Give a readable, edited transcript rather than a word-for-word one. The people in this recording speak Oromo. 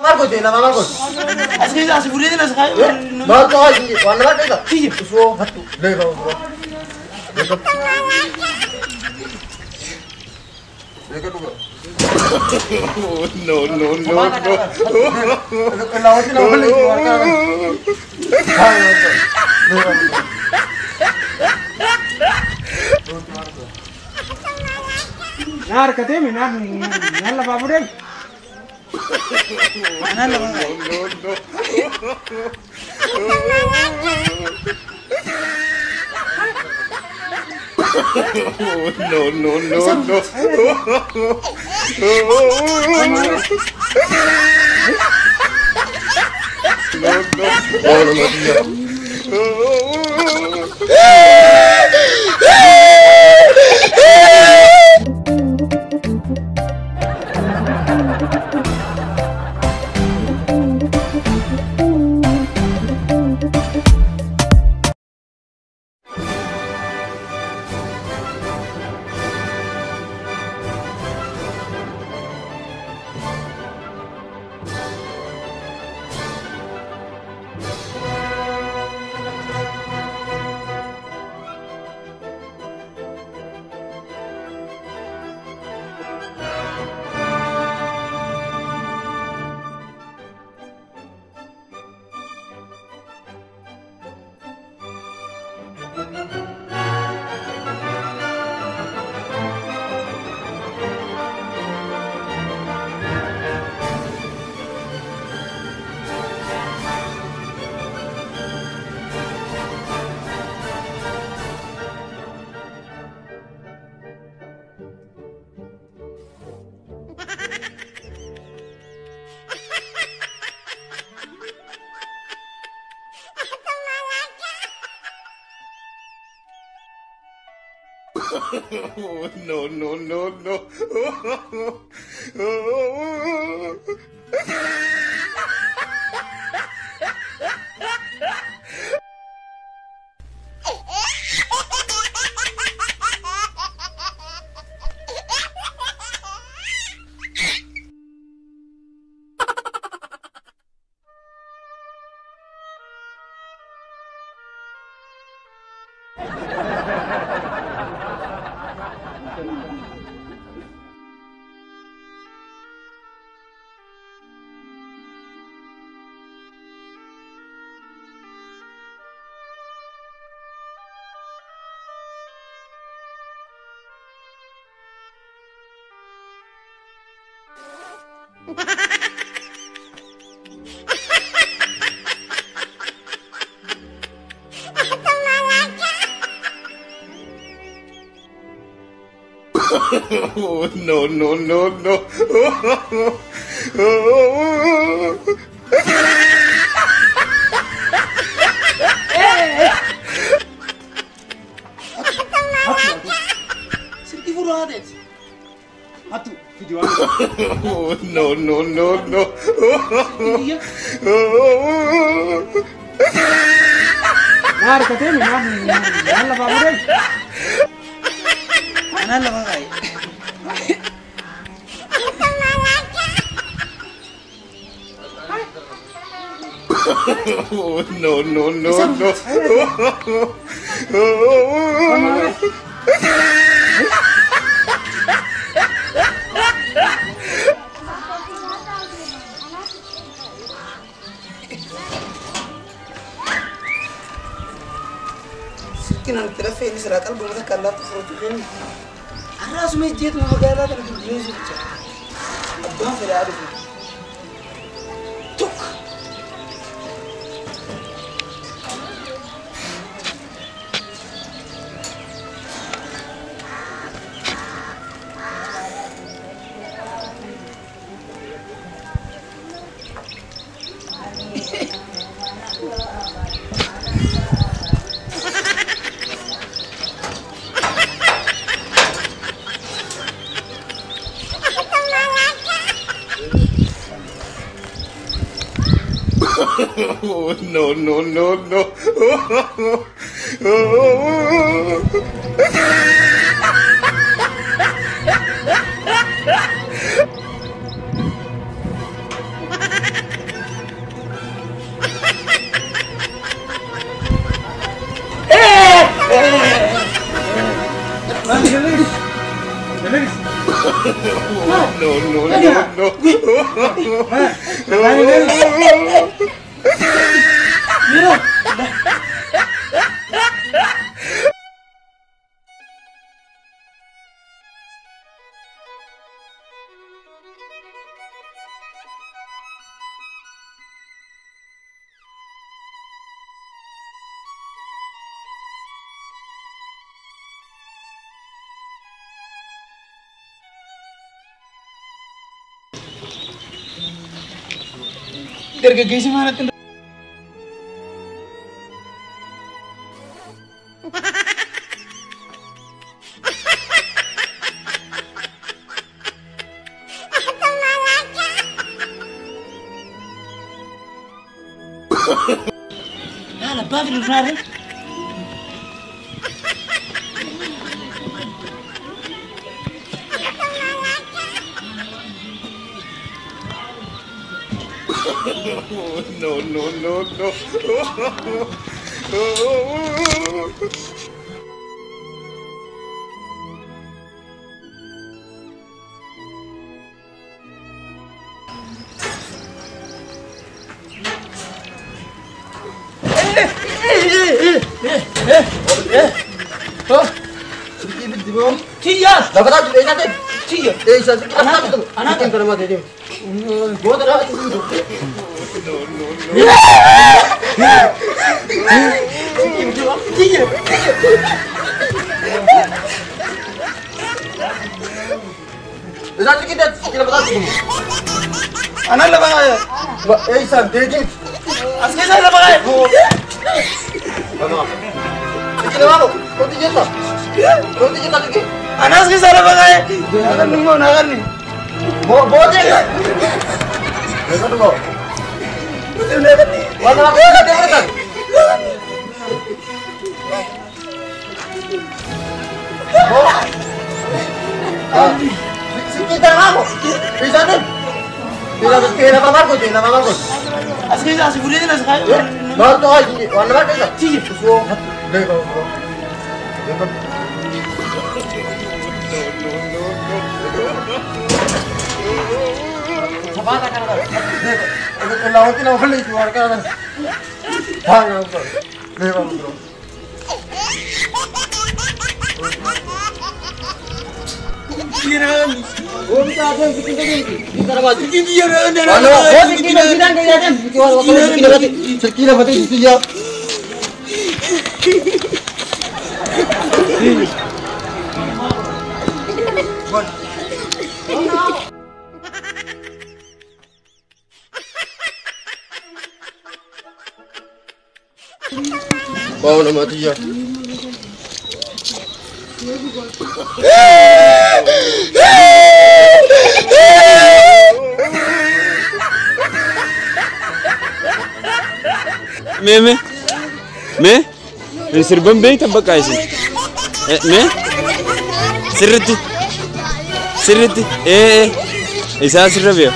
Marco deh, nama Marco. Asli boleh jelas kan? Marco aja, warna apa itu? Iya. So, hatu. Deh kamu bro. Dekat juga. No. Lawan sih lawan lagi keluarkan. Nar katanya nala babu deh. Nala bang. No. No. Sedikit buruk adet. Atu, video No. Iya. Nar katanya nala babu deh. Nala bang. No. Kinan kira fe ini serakal belum ada kalah foto ini. Aras masjid mau gala dan jenis itu. Abang saya ada. Tuk. No. Dargaggeessi maalatti Hala, baafii dhufnaare. No, no, no, no. Tiya! Dapat aja deh nanti. Tiya! Saya kita itu. Anak yang kerama deh. Gua terus itu. Tiya! Nanti kita dapat aja. Anak labang aja. Saya deh. Asli saya labang aja. Mana? Kita mau. Kau tiga tak? Kau tiga tak lagi? Anak asli saya labang aja. Akan nunggu nakan nih. Bawa aja. Dekat dulu. Nakan nih. Mana lagi? Dekat. Kita mau. Bisa nih. Tidak apa-apa. Asli saya asli boleh nih sekali. Baru tuh aja. Warna apa itu? Tiya! So, deh kalau. Apa kan? Lawan kita boleh keluar kan? Jangan bro. Deh bang bro. Kiran! Oh kita ada bikin tadi. Kita ada baju. Kiran! Halo, oh bikin kan. Sekira berarti itu ya. Bau nama dia. Me sirban bai tabbaka shi me sirriti isa sirrabe